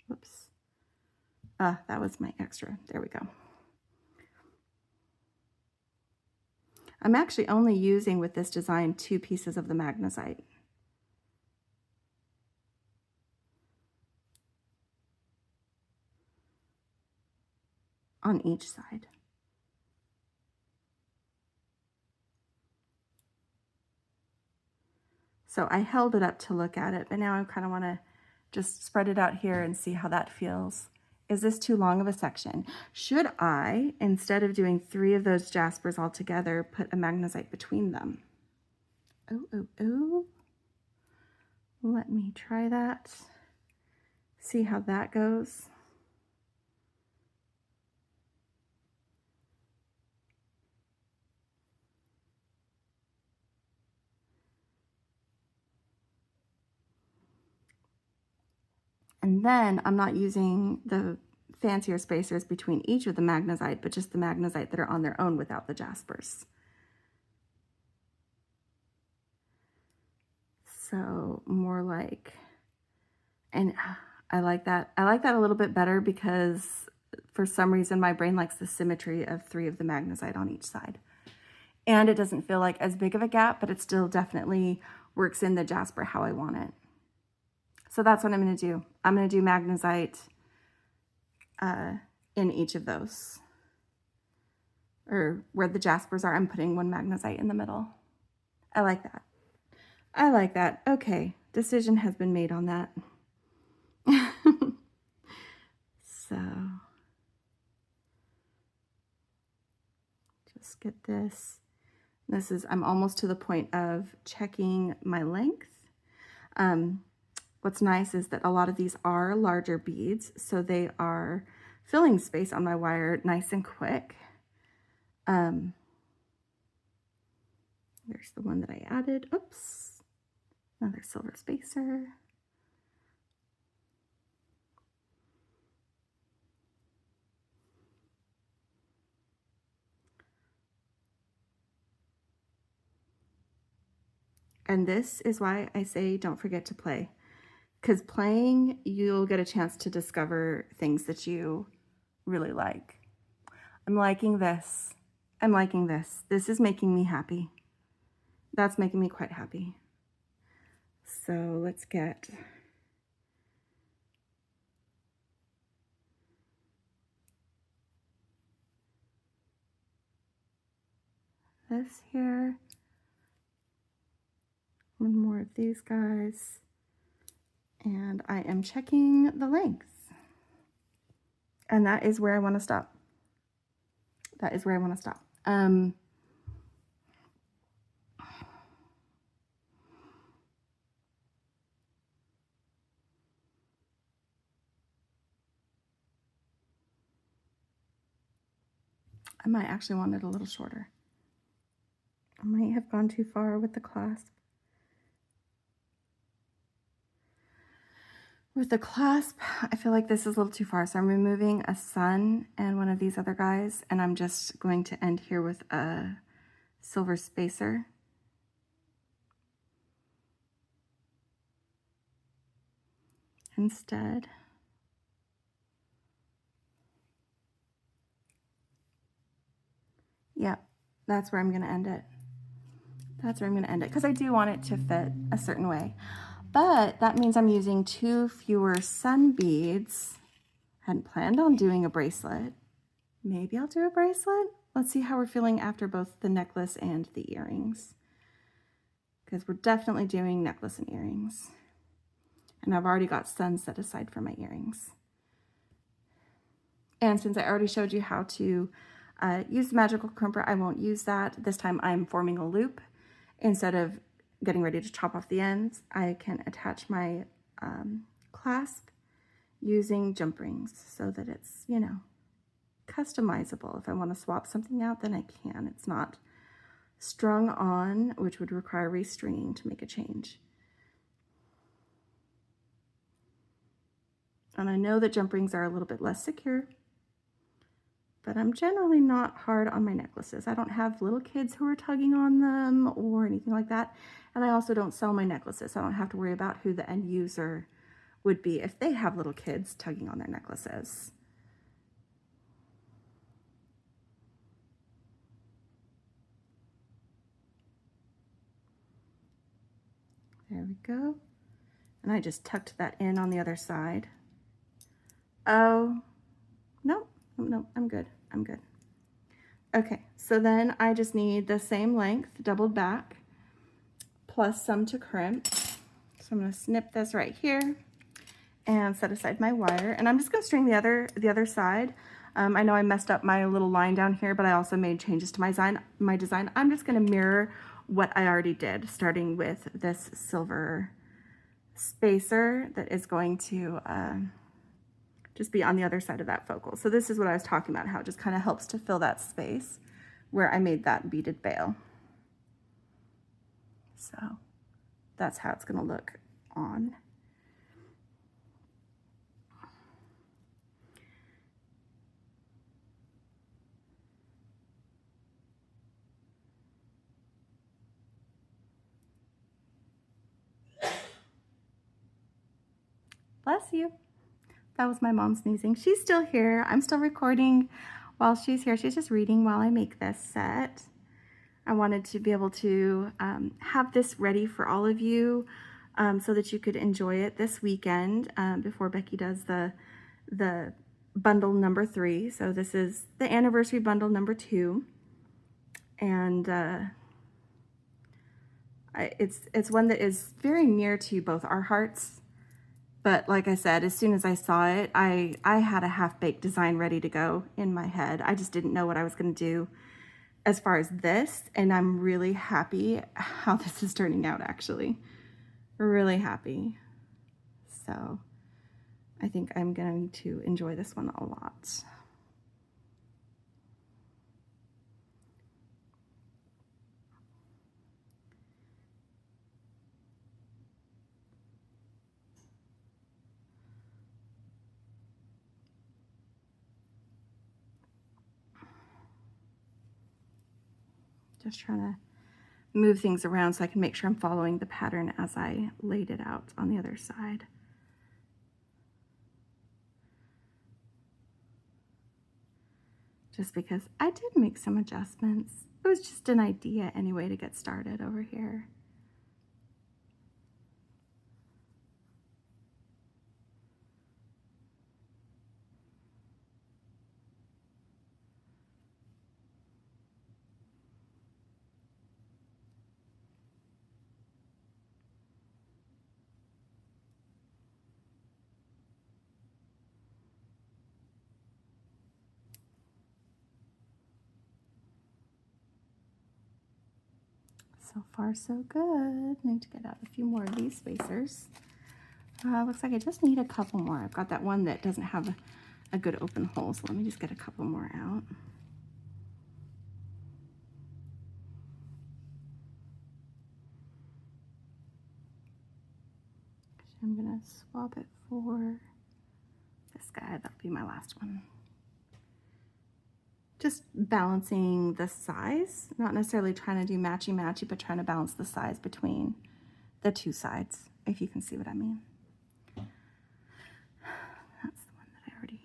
Whoops. That was my extra. There we go. I'm actually only using with this design 2 pieces of the magnesite. On each side. So I held it up to look at it, but now I kind of want to just spread it out here and see how that feels. Is this too long of a section? Should I, instead of doing 3 of those jaspers all together, put a magnesite between them? Oh. Let me try that. See how that goes. And then I'm not using the fancier spacers between each of the magnesite, but just the magnesite that are on their own without the jaspers. So more like, and I like that. I like that a little bit better because for some reason my brain likes the symmetry of 3 of the magnesite on each side. And it doesn't feel like as big of a gap, but it still definitely works in the jasper how I want it. So that's what I'm going to do. I'm going to do magnesite in each of those. Or where the jaspers are, I'm putting 1 magnesite in the middle. I like that. I like that. Okay, decision has been made on that. So, just get this. This is, I'm almost to the point of checking my length. What's nice is that a lot of these are larger beads, so they are filling space on my wire nice and quick. There's the one that I added. Oops, another silver spacer. And this is why I say don't forget to play. Because playing, you'll get a chance to discover things that you really like. I'm liking this. I'm liking this. This is making me happy. That's making me quite happy. So let's get this here. One more of these guys. And I am checking the length. And that is where I want to stop. That is where I want to stop. I might actually want it a little shorter. I might have gone too far with the clasp. With the clasp, I feel like this is a little too far, so I'm removing a sun and one of these other guys, and I'm just going to end here with a silver spacer. Instead. Yep, that's where I'm going to end it. That's where I'm going to end it, because I do want it to fit a certain way. But that means I'm using 2 fewer sun beads. Hadn't planned on doing a bracelet. Maybe I'll do a bracelet. Let's see how we're feeling after both the necklace and the earrings. Because we're definitely doing necklace and earrings. And I've already got sun set aside for my earrings. And since I already showed you how to use the magical crimper, I won't use that. This time I'm forming a loop. Instead of getting ready to chop off the ends, I can attach my clasp using jump rings so that it's, you know, customizable. If I want to swap something out, then I can. It's not strung on, which would require restringing to make a change. And I know that jump rings are a little bit less secure, but I'm generally not hard on my necklaces. I don't have little kids who are tugging on them or anything like that. And I also don't sell my necklaces, so I don't have to worry about who the end user would be if they have little kids tugging on their necklaces. There we go. And I just tucked that in on the other side. Oh, no, no, I'm good. I'm good. Okay, so then I just need the same length, doubled back, plus some to crimp. So I'm going to snip this right here and set aside my wire. And I'm just going to string the other side. I know I messed up my little line down here, but I also made changes to my design. I'm just going to mirror what I already did, starting with this silver spacer that is going to just be on the other side of that focal. So this is what I was talking about, how it just kind of helps to fill that space where I made that beaded veil. So that's how it's going to look on. Bless you. That was my mom sneezing. She's still here. I'm still recording while she's here. She's just reading while I make this set. I wanted to be able to have this ready for all of you so that you could enjoy it this weekend before Becky does the bundle number 3. So this is the anniversary bundle number 2. And it's one that is very near to both our hearts. But like I said, as soon as I saw it, I had a half-baked design ready to go in my head. I just didn't know what I was going to do as far as this, and I'm really happy how this is turning out, actually. Really happy. So I think I'm going to enjoy this one a lot. Just trying to move things around so I can make sure I'm following the pattern as I laid it out on the other side. Just because I did make some adjustments. It was just an idea anyway to get started over here. So far, so good. Need to get out a few more of these spacers. Looks like I just need a couple more. I've got that one that doesn't have a good open hole, so let me just get a couple more out. I'm gonna swap it for this guy. That'll be my last one. Just balancing the size, not necessarily trying to do matchy-matchy, but trying to balance the size between the two sides, if you can see what I mean. That's the one that I already...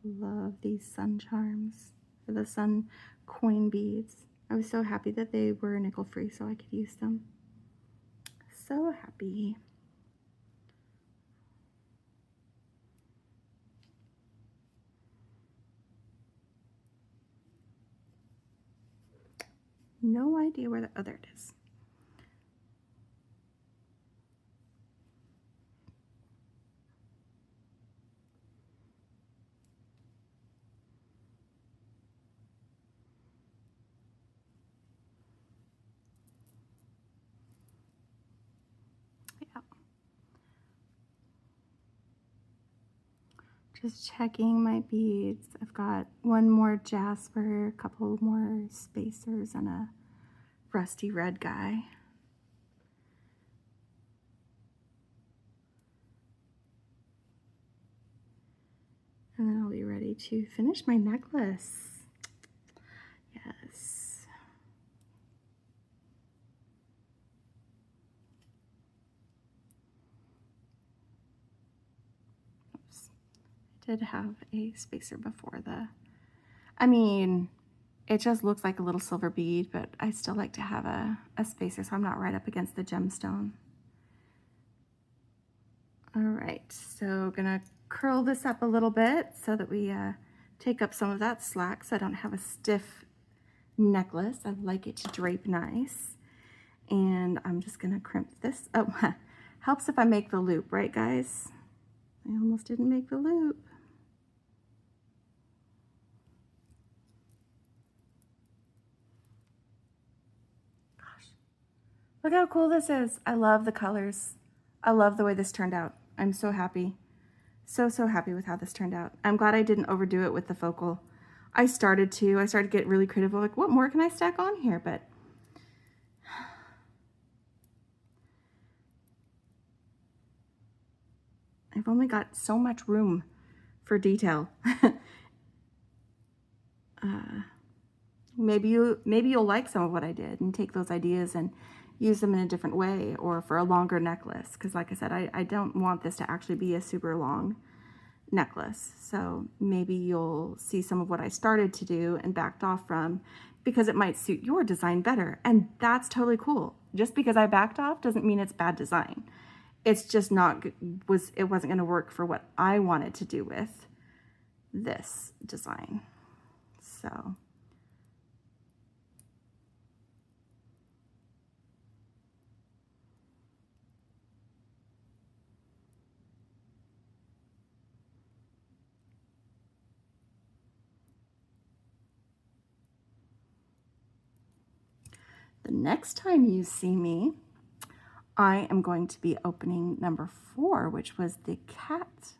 Love these sun charms, or the sun coin beads. I was so happy that they were nickel free so I could use them. So happy. No idea where the other it is. Just checking my beads. I've got one more jasper, a couple more spacers, and a rusty red guy. And then I'll be ready to finish my necklace. Yes. Oops. I did have a spacer before I mean, it just looks like a little silver bead, but I still like to have a spacer so I'm not right up against the gemstone. All right, so gonna curl this up a little bit so that we take up some of that slack so I don't have a stiff necklace. I like it to drape nice. And I'm just gonna crimp this. Oh, helps if I make the loop, right guys? I almost didn't make the loop. Gosh, look how cool this is. I love the colors. I love the way this turned out. I'm so happy. So happy with how this turned out. I'm glad I didn't overdo it with the focal. I started to get really creative, like what more can I stack on here? But I've only got so much room for detail. Maybe you'll like some of what I did and take those ideas and use them in a different way or for a longer necklace. Because like I said, I don't want this to actually be a super long necklace. So maybe you'll see some of what I started to do and backed off from because it might suit your design better. And that's totally cool. Just because I backed off doesn't mean it's bad design. It's just it wasn't going to work for what I wanted to do with this design. So the next time you see me, I am going to be opening number 4, which was the cat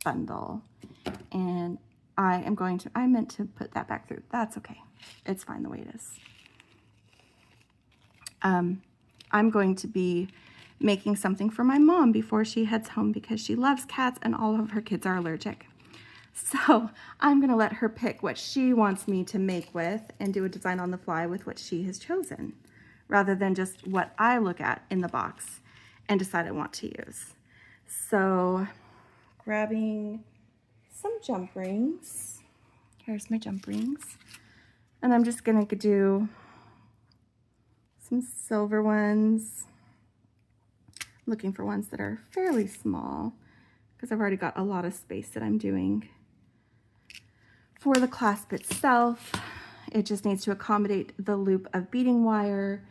bundle. And I meant to put that back through. That's okay. It's fine the way it is. I'm going to be making something for my mom before she heads home because she loves cats and all of her kids are allergic. So I'm going to let her pick what she wants me to make with and do a design on the fly with what she has chosen, rather than just what I look at in the box and decide I want to use. So grabbing some jump rings. Here's my jump rings. And I'm just going to do some silver ones. Looking for ones that are fairly small because I've already got a lot of space that I'm doing. For the clasp itself, it just needs to accommodate the loop of beading wire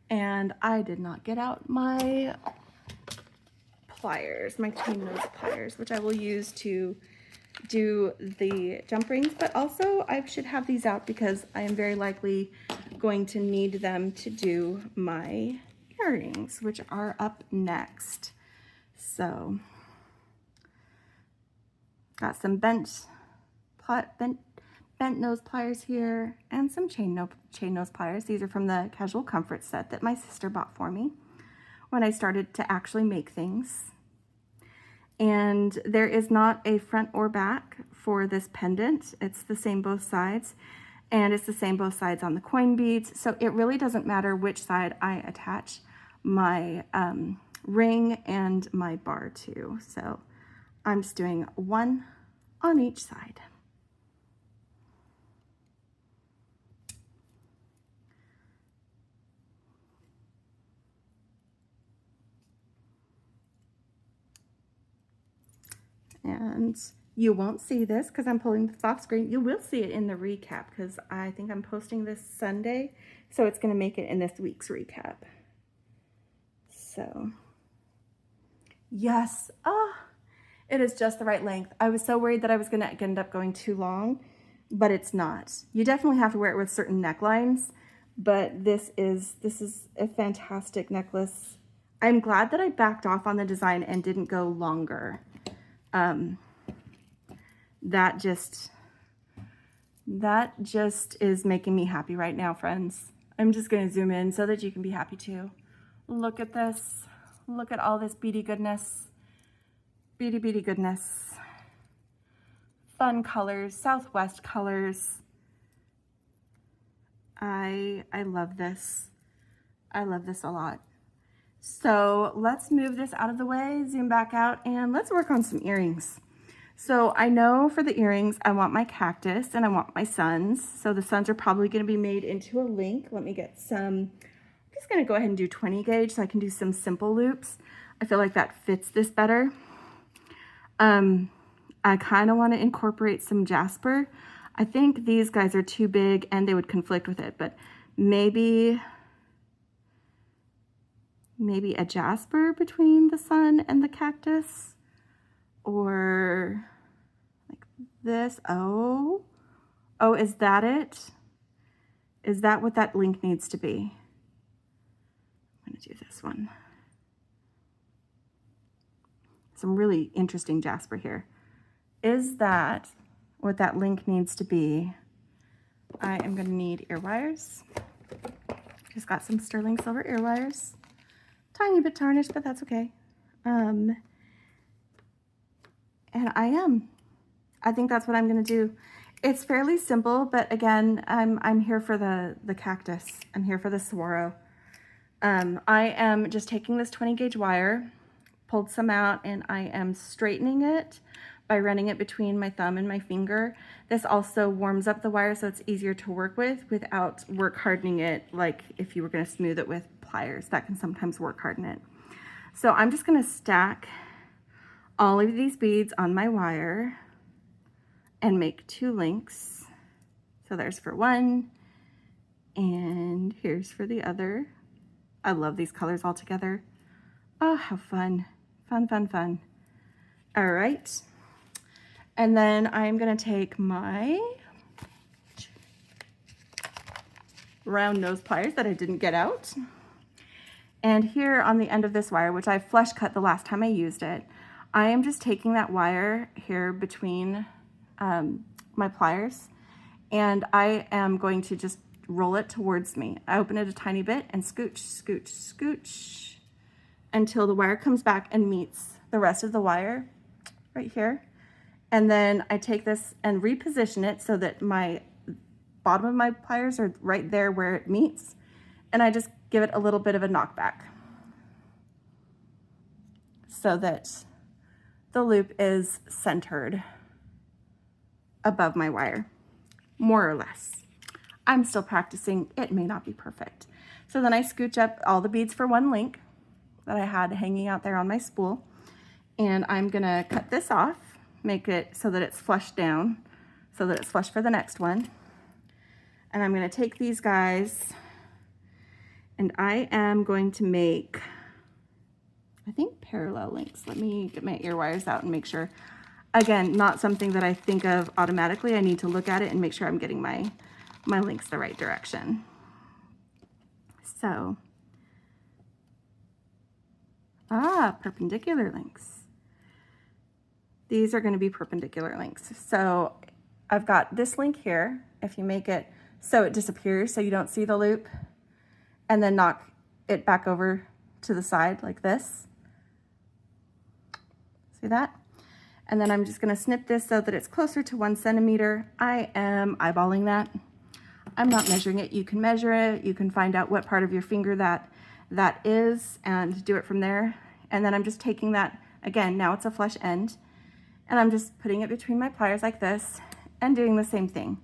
And I did not get out my pliers, my chain nose pliers, which I will use to do the jump rings, but also I should have these out because I am very likely going to need them to do my earrings, which are up next. So got some bent nose pliers here and some chain nose pliers. These are from the Casual Comfort set that my sister bought for me when I started to actually make things. And there is not a front or back for this pendant. It's the same both sides, and it's the same both sides on the coin beads. So it really doesn't matter which side I attach my ring and my bar to. So I'm just doing one on each side. And you won't see this because I'm pulling this off screen. You will see it in the recap because I think I'm posting this Sunday, so it's going to make it in this week's recap. So, yes, it is just the right length. I was so worried that I was going to end up going too long, but it's not. You definitely have to wear it with certain necklines, but this is a fantastic necklace. I'm glad that I backed off on the design and didn't go longer. That just is making me happy right now, friends. I'm just going to zoom in so that you can be happy too. Look at this. Look at all this beady goodness. Beady goodness. Fun colors, Southwest colors. I love this. I love this a lot. So let's move this out of the way, zoom back out, and let's work on some earrings. So I know for the earrings, I want my cactus and I want my suns. So the suns are probably going to be made into a link. Let me get some, I'm just going to go ahead and do 20 gauge so I can do some simple loops. I feel like that fits this better. I kind of want to incorporate some jasper. I think these guys are too big and they would conflict with it, but maybe a jasper between the sun and the cactus, or like this. Oh, is that it? Is that what that link needs to be? I'm gonna do this one. Some really interesting jasper here. Is that what that link needs to be? I am gonna need ear wires. Just got some sterling silver ear wires. Tiny bit tarnished, but that's okay. And I think that's what I'm gonna do. It's fairly simple, but again, I'm here for the cactus. I'm here for the saguaro. I am just taking this 20 gauge wire, pulled some out, and I am straightening it by running it between my thumb and my finger. This also warms up the wire so it's easier to work with without work hardening it, like if you were gonna smooth it with pliers. That can sometimes work harden it. So I'm just gonna stack all of these beads on my wire and make 2 links. So there's for one, and here's for the other. I love these colors all together. Oh, how fun. Fun. All right. And then I'm gonna take my round nose pliers that I didn't get out. And here on the end of this wire, which I flush cut the last time I used it, I am just taking that wire here between my pliers, and I am going to just roll it towards me. I open it a tiny bit and scooch until the wire comes back and meets the rest of the wire right here. And then I take this and reposition it so that my bottom of my pliers are right there where it meets. And I just give it a little bit of a knockback so that the loop is centered above my wire, more or less. I'm still practicing. It may not be perfect. So then I scooch up all the beads for one link that I had hanging out there on my spool. And I'm gonna cut this off, make it so that it's flush down, so that it's flush for the next one. And I'm gonna take these guys And I am going to make, I think, parallel links. Let me get my ear wires out and make sure. Again, not something that I think of automatically. I need to look at it and make sure I'm getting my links the right direction. So, perpendicular links. These are going to be perpendicular links. So I've got this link here. If you make it so it disappears, so you don't see the loop, and then knock it back over to the side like this. See that? And then I'm just going to snip this so that it's closer to 1 centimeter. I am eyeballing that. I'm not measuring it. You can measure it. You can find out what part of your finger that is and do it from there. And then I'm just taking that, again, now it's a flush end, and I'm just putting it between my pliers like this and doing the same thing.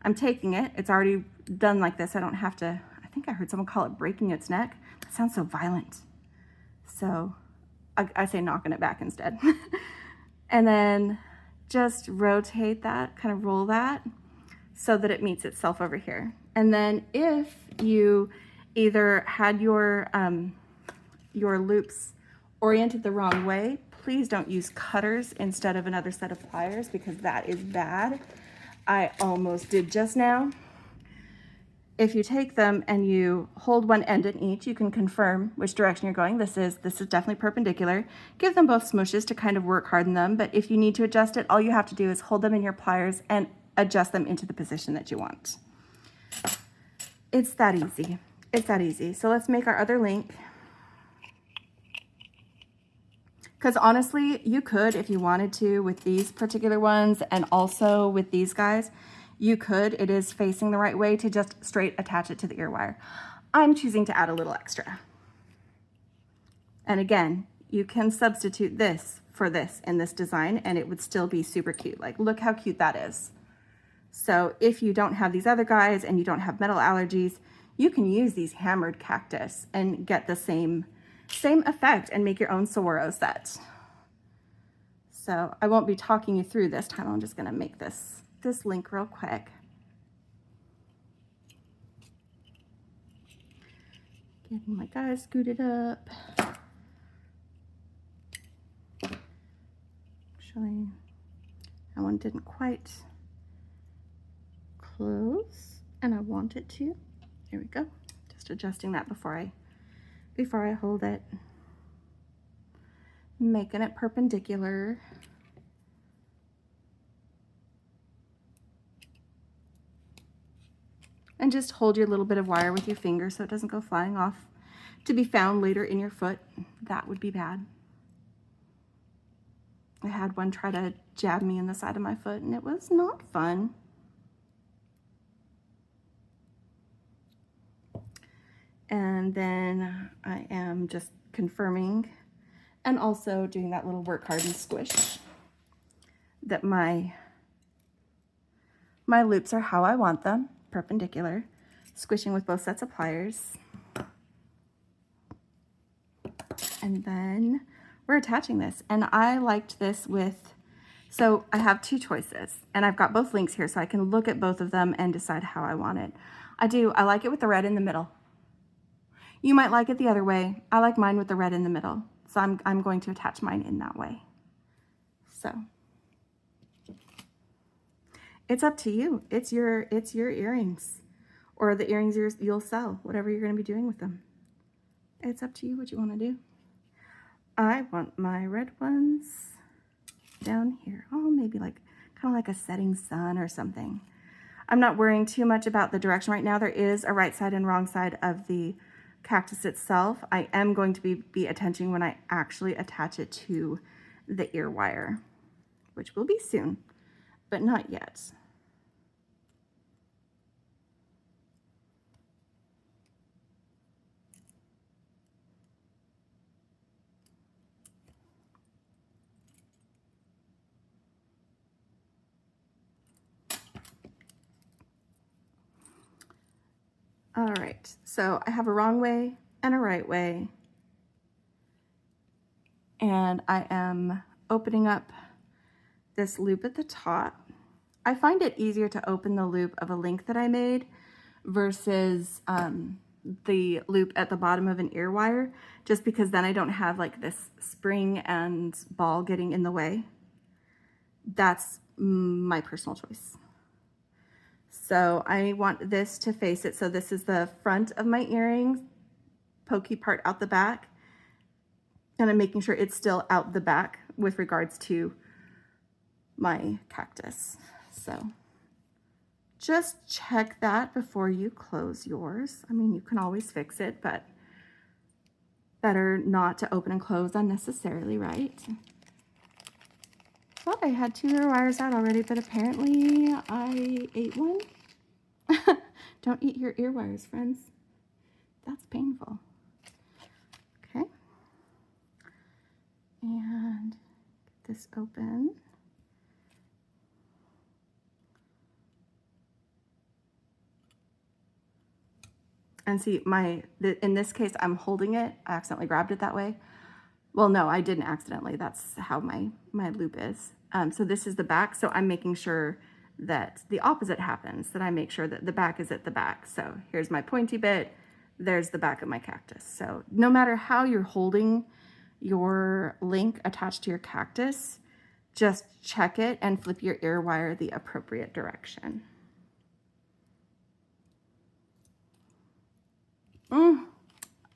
I'm taking it. It's already done like this. I don't have to, I think I heard someone call it breaking its neck. That sounds so violent. So I say knocking it back instead. And then just rotate that, kind of roll that so that it meets itself over here. And then if you either had your loops oriented the wrong way, please don't use cutters instead of another set of pliers, because that is bad. I almost did just now. If you take them and you hold one end in each, you can confirm which direction you're going. This is definitely perpendicular. Give them both smooshes to kind of work harden them, but if you need to adjust it, all you have to do is hold them in your pliers and adjust them into the position that you want. It's that easy. It's that easy. So let's make our other link. Because honestly, you could, if you wanted to, with these particular ones and also with these guys, you could, it is facing the right way, to just straight attach it to the ear wire. I'm choosing to add a little extra. And again, you can substitute this for this in this design and it would still be super cute. Like, look how cute that is. So if you don't have these other guys and you don't have metal allergies, you can use these hammered cactus and get the same effect and make your own Saguaro set. So I won't be talking you through this time. I'm just gonna make this link real quick. Getting my guys scooted up. Actually, that one didn't quite close, and I want it to. Here we go. Just adjusting that before I hold it. Making it perpendicular. And just hold your little bit of wire with your finger so it doesn't go flying off to be found later in your foot. That would be bad. I had one try to jab me in the side of my foot and it was not fun. And then I am just confirming and also doing that little work hard and squish that my loops are how I want them, perpendicular, squishing with both sets of pliers. And then we're attaching this. And I liked this with, so I have two choices and I've got both links here so I can look at both of them and decide how I want it. I like it with the red in the middle. You might like it the other way. I like mine with the red in the middle. So I'm going to attach mine in that way. So it's up to you. It's your earrings, or the earrings you'll sell, whatever you're going to be doing with them. It's up to you what you want to do. I want my red ones down here. Oh, maybe like kind of like a setting sun or something. I'm not worrying too much about the direction right now. There is a right side and wrong side of the cactus itself. I am going to be attaching when I actually attach it to the ear wire, which will be soon, but not yet. All right, so I have a wrong way and a right way, and I am opening up this loop at the top. I find it easier to open the loop of a link that I made versus the loop at the bottom of an ear wire, just because then I don't have like this spring and ball getting in the way. That's my personal choice. So I want this to face it. So this is the front of my earrings, pokey part out the back. And I'm making sure it's still out the back with regards to my cactus. So just check that before you close yours. I mean, you can always fix it, but better not to open and close unnecessarily, right? Thought I had 2 ear wires out already, but apparently I ate one. Don't eat your ear wires, friends. That's painful. Okay. And get this open. And see, in this case, I'm holding it. I accidentally grabbed it that way. Well, no, I didn't accidentally. That's how my loop is. So this is the back. So I'm making sure that the opposite happens, that I make sure that the back is at the back. So here's my pointy bit. There's the back of my cactus. So no matter how you're holding your link attached to your cactus, just check it and flip your ear wire the appropriate direction.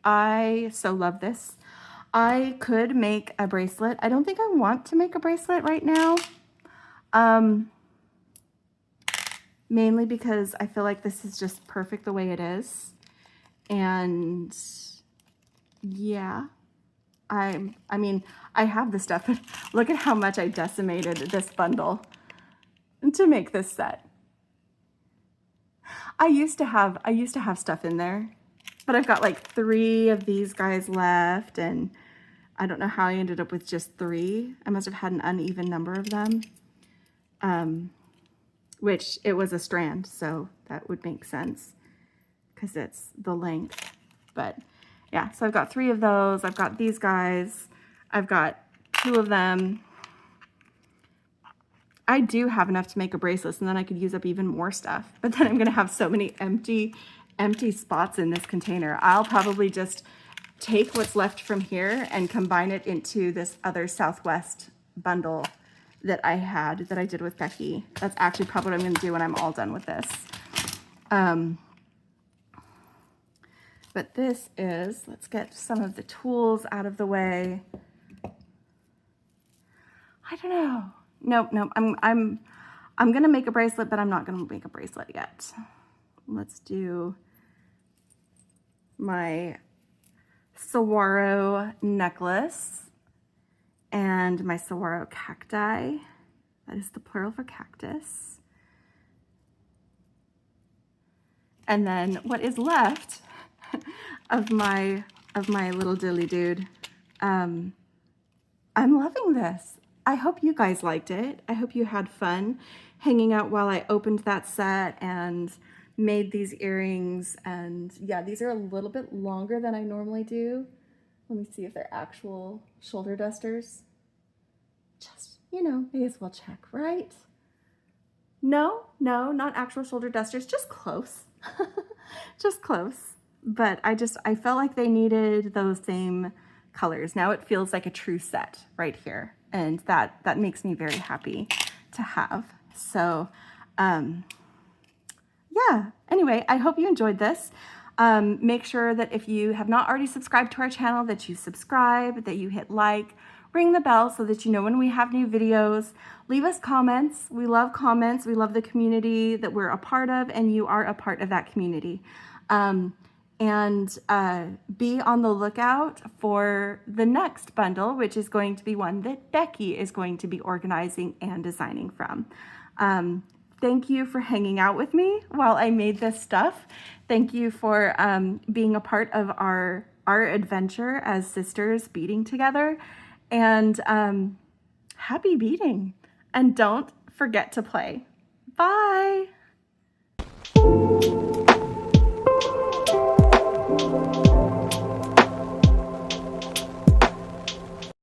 I so love this. I could make a bracelet. I don't think I want to make a bracelet right now. Mainly because I feel like this is just perfect the way it is. And yeah, I mean, I have the stuff. Look at how much I decimated this bundle to make this set. I used to have stuff in there, but I've got like 3 of these guys left, and I don't know how I ended up with just 3. I must have had an uneven number of them. Which it was a strand, so that would make sense because it's the length. But yeah, so I've got 3 of those. I've got these guys. I've got 2 of them. I do have enough to make a bracelet, and then I could use up even more stuff. But then I'm gonna have so many empty spots in this container. I'll probably just take what's left from here and combine it into this other Southwest bundle that I did with Beki. That's actually probably what I'm gonna do when I'm all done with this. But this is, let's get some of the tools out of the way. I don't know. Nope. I'm gonna make a bracelet, but I'm not gonna make a bracelet yet. Let's do my saguaro necklace and my saguaro cacti. That is the plural for cactus. And then what is left of my little dilly dude. I'm loving this. I hope you guys liked it. I hope you had fun hanging out while I opened that set and made these earrings. And yeah, these are a little bit longer than I normally do. Let me see if they're actual shoulder dusters. Just, you know, may as well check, right? No, not actual shoulder dusters, just close. Just close. But I felt like they needed those same colors. Now it feels like a true set right here. And that makes me very happy to have. So, yeah, anyway, I hope you enjoyed this. Make sure that if you have not already subscribed to our channel, that you subscribe, that you hit like, ring the bell so that you know when we have new videos. Leave us comments. We love comments. We love the community that we're a part of, and you are a part of that community. Be on the lookout for the next bundle, which is going to be one that Beki is going to be organizing and designing from. Thank you for hanging out with me while I made this stuff. Thank you for being a part of our adventure as sisters beading together. And happy beading. And don't forget to play. Bye.